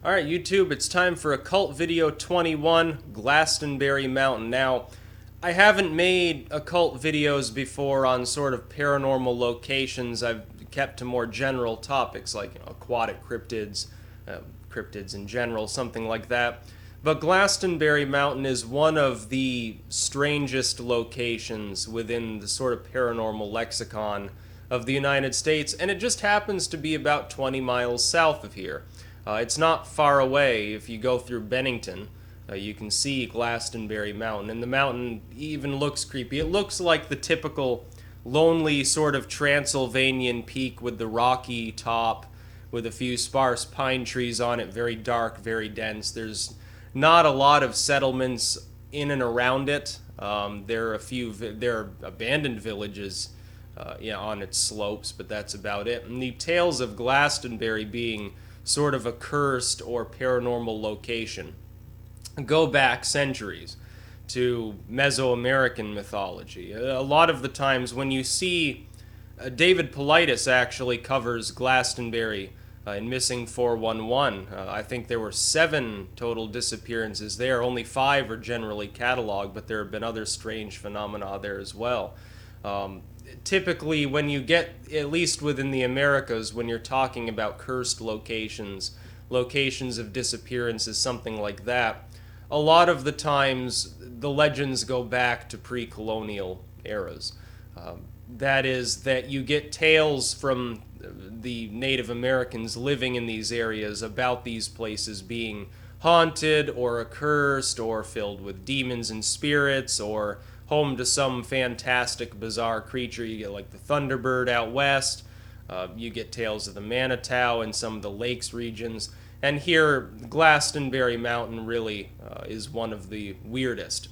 Alright, YouTube, it's time for Occult Video 21, Glastenbury Mountain. Now, I haven't made occult videos before on sort of paranormal locations. I've kept to more general topics like aquatic cryptids, cryptids in general, something like that. But Glastenbury Mountain is one of the strangest locations within the sort of paranormal lexicon of the United States, and it just happens to be about 20 miles south of here. It's not far away. If you go through Bennington, you can see Glastenbury Mountain, and the mountain even looks creepy. It looks like the typical lonely sort of Transylvanian peak with the rocky top with a few sparse pine trees on it, very dark, very dense. There's not a lot of settlements in and around it. There are abandoned villages on its slopes, but that's about it. And the tales of Glastenbury being sort of a cursed or paranormal location go back centuries to Mesoamerican mythology. A lot of the times when you see David Paulides actually covers Glastenbury in Missing 411. I think there were 7 total disappearances there. Only 5 are generally cataloged, but there have been other strange phenomena there as well. Typically, when you get, at least within the Americas, when you're talking about cursed locations, locations of disappearances, something like that, a lot of the times the legends go back to pre-colonial eras. That is, that you get tales from the Native Americans living in these areas about these places being haunted or accursed or filled with demons and spirits or home to some fantastic, bizarre creature. You get like the Thunderbird out west. You get tales of the Manitou in some of the lakes regions. And here, Glastenbury Mountain really is one of the weirdest.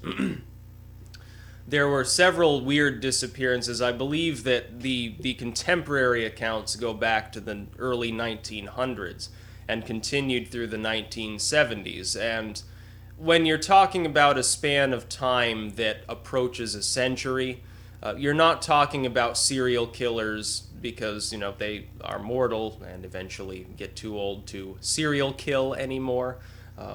There were several weird disappearances. I believe that the contemporary accounts go back to the early 1900s and continued through the 1970s. And when you're talking about a span of time that approaches a century, you're not talking about serial killers because, they are mortal and eventually get too old to serial kill anymore,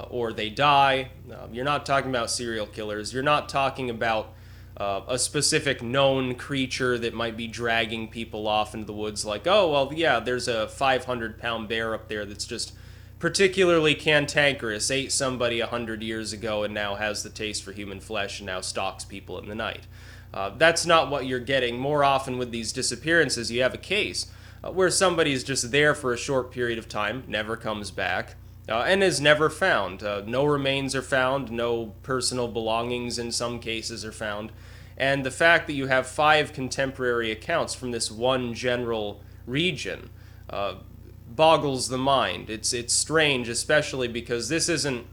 or they die. You're not talking about serial killers. You're not talking about a specific known creature that might be dragging people off into the woods like, oh, well, yeah, there's a 500-pound bear up there that's just particularly cantankerous, ate somebody 100 years ago and now has the taste for human flesh and now stalks people in the night. That's not what you're getting. More often with these disappearances, you have a case where somebody's just there for a short period of time, never comes back, and is never found. No remains are found, no personal belongings in some cases are found. And the fact that you have 5 contemporary accounts from this one general region boggles the mind. It's strange, especially because this isn't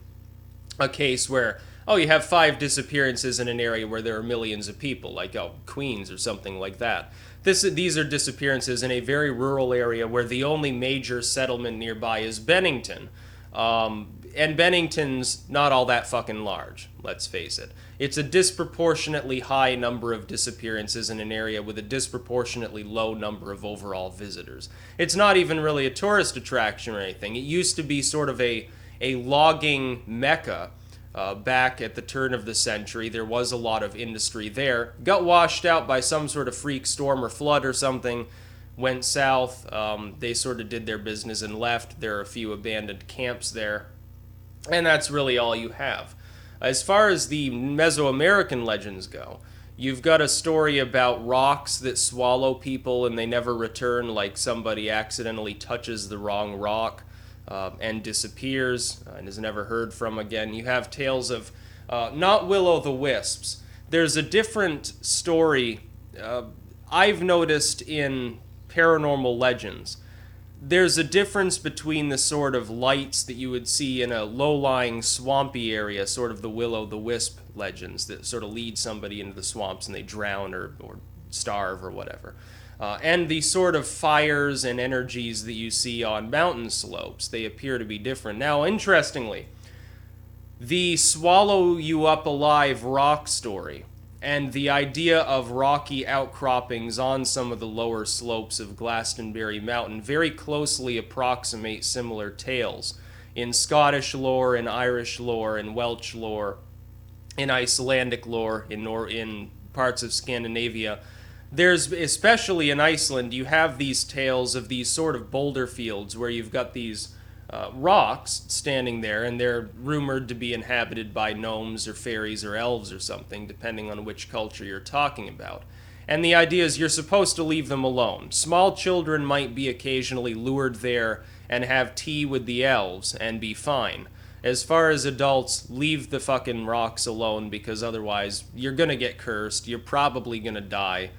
a case where, you have 5 disappearances in an area where there are millions of people, like, Queens or something like that. These are disappearances in a very rural area where the only major settlement nearby is Bennington. And Bennington's not all that fucking large, let's face it. It's a disproportionately high number of disappearances in an area with a disproportionately low number of overall visitors. It's not even really a tourist attraction or anything. It used to be sort of a logging mecca back at the turn of the century. There was a lot of industry there. Got washed out by some sort of freak storm or flood or something. Went south. They sort of did their business and left. There are a few abandoned camps there. And that's really all you have. As far as the Mesoamerican legends go, you've got a story about rocks that swallow people and they never return, like somebody accidentally touches the wrong rock and disappears and is never heard from again. You have tales of not will-o'-the-wisps. There's a different story I've noticed in paranormal legends. There's a difference between the sort of lights that you would see in a low-lying swampy area, sort of the will-o'-the-wisp legends that sort of lead somebody into the swamps and they drown or starve or whatever. And the sort of fires and energies that you see on mountain slopes, they appear to be different. Now, interestingly, the swallow you up alive rock story and the idea of rocky outcroppings on some of the lower slopes of Glastenbury Mountain very closely approximate similar tales in Scottish lore, in Irish lore, in Welsh lore, in Icelandic lore, in parts of Scandinavia. There's, especially in Iceland, you have these tales of these sort of boulder fields where you've got these rocks standing there, and they're rumored to be inhabited by gnomes or fairies or elves or something, depending on which culture you're talking about. And the idea is you're supposed to leave them alone. Small children might be occasionally lured there and have tea with the elves and be fine. As far as adults, leave the fucking rocks alone, because otherwise you're gonna get cursed, you're probably gonna die.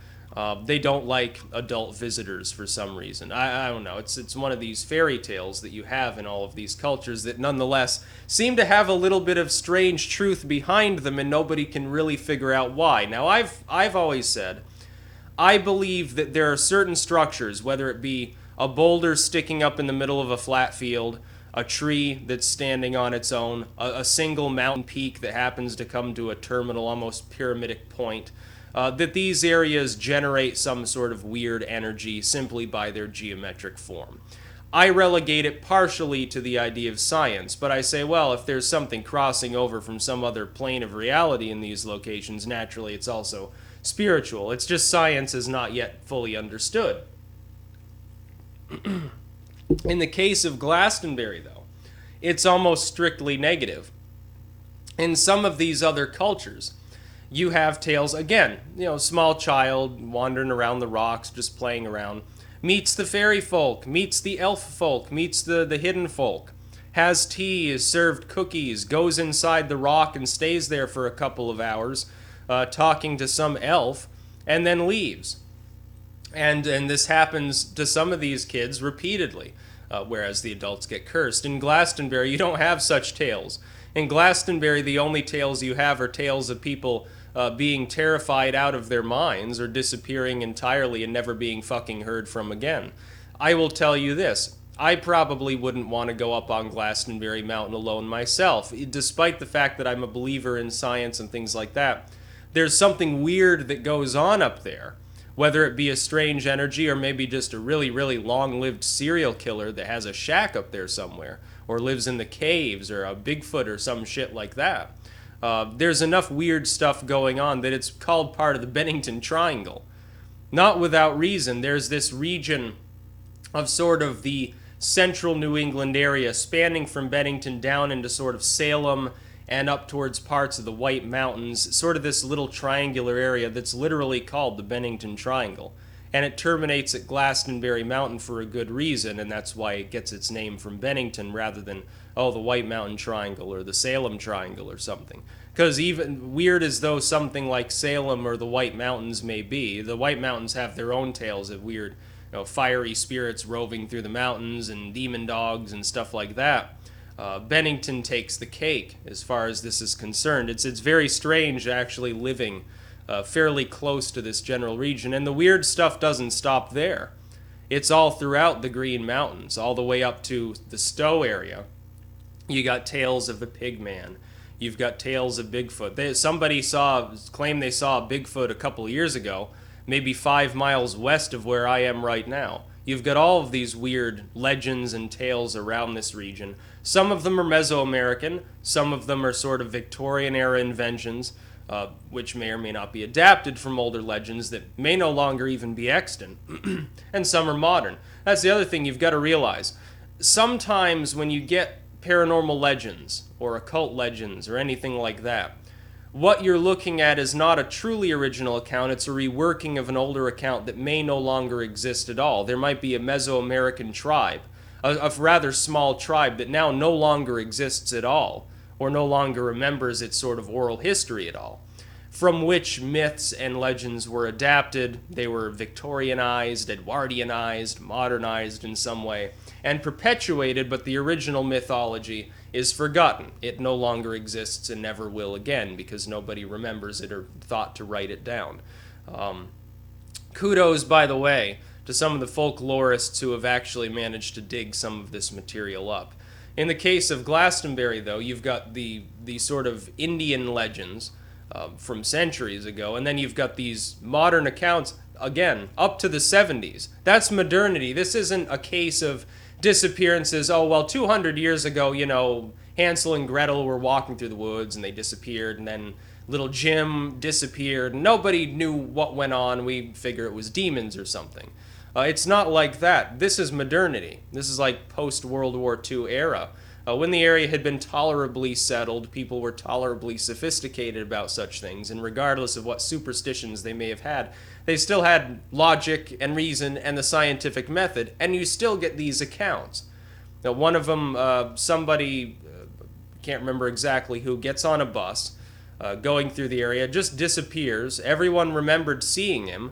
They don't like adult visitors for some reason. I don't know. It's one of these fairy tales that you have in all of these cultures that nonetheless seem to have a little bit of strange truth behind them, and nobody can really figure out why. Now, I've always said, I believe that there are certain structures, whether it be a boulder sticking up in the middle of a flat field, a tree that's standing on its own, a single mountain peak that happens to come to a terminal, almost pyramidic point, that these areas generate some sort of weird energy simply by their geometric form. I relegate it partially to the idea of science, but I say, well, if there's something crossing over from some other plane of reality in these locations, naturally it's also spiritual. It's just science is not yet fully understood. In the case of Glastenbury, though, it's almost strictly negative. In some of these other cultures, you have tales, again, small child wandering around the rocks, just playing around, meets the fairy folk, meets the elf folk, meets the hidden folk, has tea, is served cookies, goes inside the rock and stays there for a couple of hours, talking to some elf, and then leaves. And this happens to some of these kids repeatedly, whereas the adults get cursed. In Glastonbury, you don't have such tales. In Glastonbury, the only tales you have are tales of people being terrified out of their minds or disappearing entirely and never being fucking heard from again. I will tell you this. I probably wouldn't want to go up on Glastenbury Mountain alone myself, despite the fact that I'm a believer in science and things like that. There's something weird that goes on up there. Whether it be a strange energy or maybe just a really, really long-lived serial killer that has a shack up there somewhere, or lives in the caves, or a Bigfoot or some shit like that. There's enough weird stuff going on that it's called part of the Bennington Triangle. Not without reason. There's this region of sort of the central New England area, spanning from Bennington down into sort of Salem and up towards parts of the White Mountains, sort of this little triangular area that's literally called the Bennington Triangle. And it terminates at Glastonbury Mountain for a good reason, and that's why it gets its name from Bennington rather than, the White Mountain Triangle or the Salem Triangle or something. Because even weird as though something like Salem or the White Mountains may be, the White Mountains have their own tales of weird, fiery spirits roving through the mountains and demon dogs and stuff like that. Bennington takes the cake as far as this is concerned. It's very strange actually living fairly close to this general region, and the weird stuff doesn't stop there. It's all throughout the Green Mountains, all the way up to the Stowe area. You got tales of the Pigman. You've got tales of Bigfoot. Somebody claimed they saw a Bigfoot a couple of years ago, maybe 5 miles west of where I am right now. You've got all of these weird legends and tales around this region. Some of them are Mesoamerican, some of them are sort of Victorian-era inventions, which may or may not be adapted from older legends that may no longer even be extant, and some are modern. That's the other thing you've got to realize. Sometimes when you get paranormal legends, or occult legends, or anything like that, what you're looking at is not a truly original account, it's a reworking of an older account that may no longer exist at all. There might be a Mesoamerican tribe, a rather small tribe that now no longer exists at all, or no longer remembers its sort of oral history at all, from which myths and legends were adapted. They were Victorianized, Edwardianized, modernized in some way, and perpetuated, but the original mythology is forgotten. It no longer exists and never will again because nobody remembers it or thought to write it down. Kudos, by the way, to some of the folklorists who have actually managed to dig some of this material up. In the case of Glastonbury, though, you've got the sort of Indian legends from centuries ago, and then you've got these modern accounts, again, up to the 70s. That's modernity. This isn't a case of disappearances. Oh, well, 200 years ago, Hansel and Gretel were walking through the woods and they disappeared, and then little Jim disappeared. Nobody knew what went on. We figure it was demons or something. It's not like that. This is modernity. This is like post-World War II era. When the area had been tolerably settled, people were tolerably sophisticated about such things, and regardless of what superstitions they may have had, they still had logic and reason and the scientific method, and you still get these accounts. Now, one of them, somebody, can't remember exactly who, gets on a bus, going through the area, just disappears. Everyone remembered seeing him.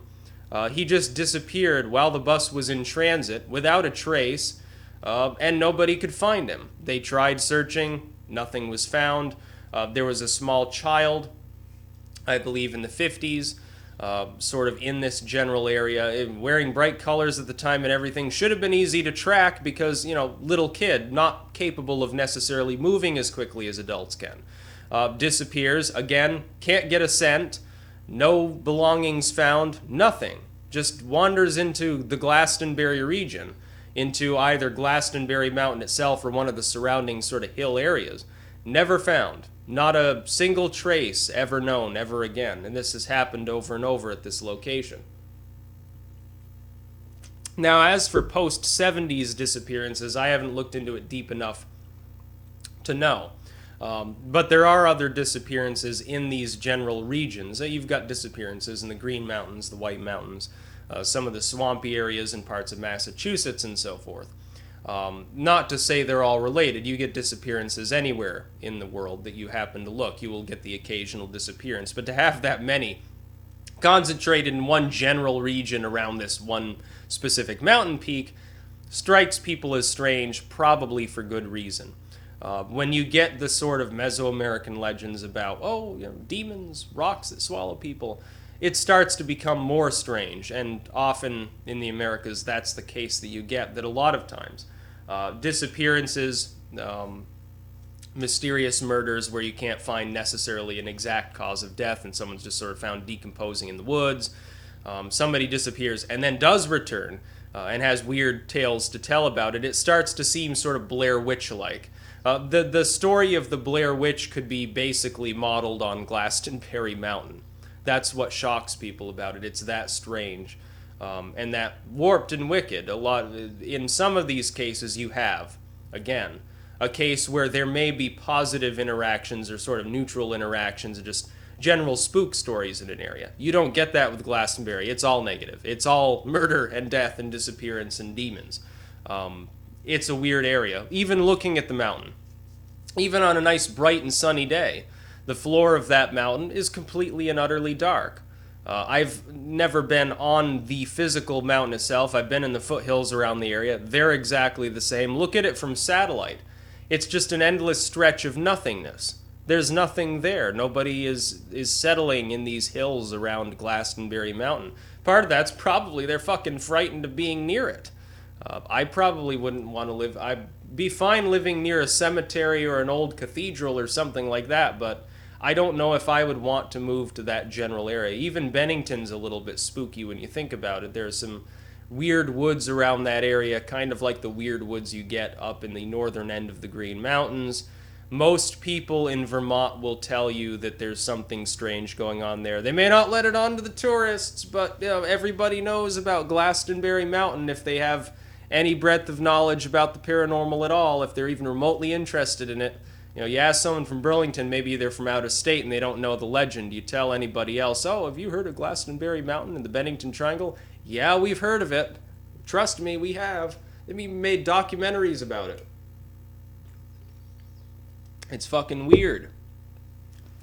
He just disappeared while the bus was in transit, without a trace, and nobody could find him. They tried searching, nothing was found. There was a small child, I believe in the 50s, sort of in this general area, wearing bright colors at the time and everything. Should have been easy to track because, little kid, not capable of necessarily moving as quickly as adults can. Disappears, again, can't get a scent, no belongings found, nothing. Just wanders into the Glastenbury region, into either Glastenbury Mountain itself or one of the surrounding sort of hill areas. Never found. Not a single trace ever known ever again. And this has happened over and over at this location. Now, as for post-70s disappearances, I haven't looked into it deep enough to know. But there are other disappearances in these general regions. You've got disappearances in the Green Mountains, the White Mountains, some of the swampy areas in parts of Massachusetts and so forth. Not to say they're all related. You get disappearances anywhere in the world that you happen to look. You will get the occasional disappearance. But to have that many concentrated in one general region around this one specific mountain peak strikes people as strange, probably for good reason. When you get the sort of Mesoamerican legends about, demons, rocks that swallow people, it starts to become more strange, and often in the Americas that's the case that you get, that a lot of times. Disappearances, mysterious murders where you can't find necessarily an exact cause of death and someone's just sort of found decomposing in the woods. Somebody disappears and then does return and has weird tales to tell about it. It starts to seem sort of Blair Witch-like. The story of the Blair Witch could be basically modeled on Glastenbury Mountain. That's what shocks people about it. It's that strange. And that warped and wicked. In some of these cases you have, again, a case where there may be positive interactions or sort of neutral interactions or just general spook stories in an area. You don't get that with Glastenbury. It's all negative. It's all murder and death and disappearance and demons. It's a weird area. Even looking at the mountain, even on a nice bright and sunny day, the floor of that mountain is completely and utterly dark. I've never been on the physical mountain itself. I've been in the foothills around the area. They're exactly the same. Look at it from satellite. It's just an endless stretch of nothingness. There's nothing there. Nobody is settling in these hills around Glastenbury Mountain. Part of that's probably they're fucking frightened of being near it. I probably wouldn't want to live. I'd be fine living near a cemetery or an old cathedral or something like that, but I don't know if I would want to move to that general area. Even Bennington's a little bit spooky when you think about it. There's some weird woods around that area, kind of like the weird woods you get up in the northern end of the Green Mountains. Most people in Vermont will tell you that there's something strange going on there. They may not let it on to the tourists, but everybody knows about Glastenbury Mountain if they have any breadth of knowledge about the paranormal at all, if they're even remotely interested in it. You ask someone from Burlington, maybe they're from out of state and they don't know the legend. You tell anybody else, have you heard of Glastenbury Mountain and the Bennington Triangle? Yeah, we've heard of it. Trust me, we have. They've even made documentaries about it. It's fucking weird.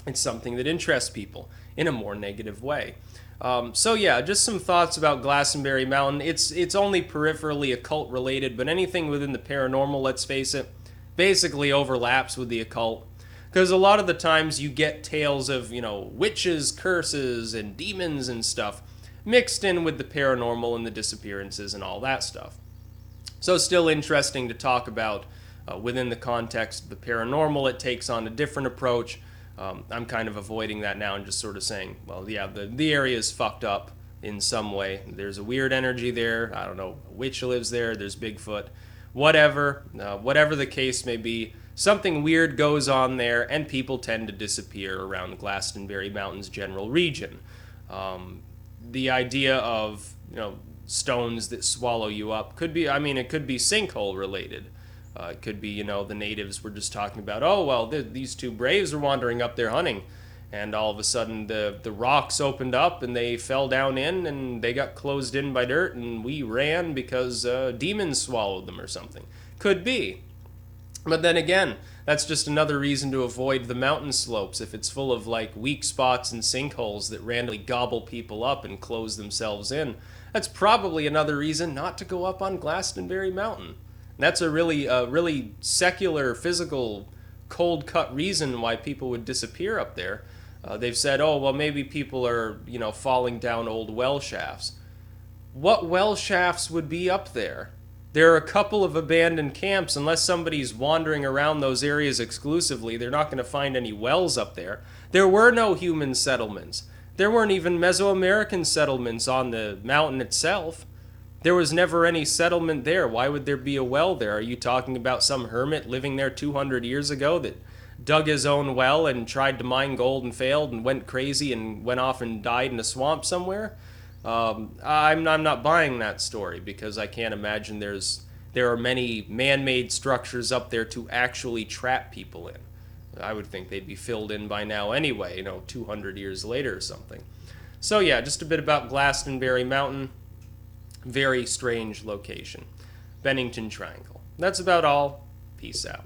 It's something that interests people in a more negative way. Just some thoughts about Glastenbury Mountain. It's only peripherally occult related, but anything within the paranormal, let's face it, basically overlaps with the occult. Because a lot of the times you get tales of, witches, curses, and demons and stuff mixed in with the paranormal and the disappearances and all that stuff. So still interesting to talk about within the context of the paranormal. It takes on a different approach. I'm kind of avoiding that now and just sort of saying, the area is fucked up in some way. There's a weird energy there. I don't know, a witch lives there. There's Bigfoot. whatever the case may be, something weird goes on there, and people tend to disappear around Glastonbury Mountain's general region. The idea of, stones that swallow you up could be, it could be sinkhole related. It could be, the natives were just talking about, oh, well, these two braves are wandering up there hunting, and all of a sudden the rocks opened up and they fell down in and they got closed in by dirt, and we ran because demons swallowed them or something. Could be. But then again, that's just another reason to avoid the mountain slopes. If it's full of like weak spots and sinkholes that randomly gobble people up and close themselves in, that's probably another reason not to go up on Glastonbury Mountain. And that's a really secular, physical, cold-cut reason why people would disappear up there. They've said, oh, well, maybe people are, falling down old well shafts. What well shafts would be up there? There are a couple of abandoned camps. Unless somebody's wandering around those areas exclusively, they're not going to find any wells up there. There were no human settlements. There weren't even Mesoamerican settlements on the mountain itself. There was never any settlement there. Why would there be a well there? Are you talking about some hermit living there 200 years ago that dug his own well and tried to mine gold and failed and went crazy and went off and died in a swamp somewhere? I'm not buying that story, because I can't imagine there are many man-made structures up there to actually trap people in. I would think they'd be filled in by now anyway, 200 years later or something. So yeah, just a bit about Glastonbury Mountain. Very strange location. Bennington Triangle. That's about all. Peace out.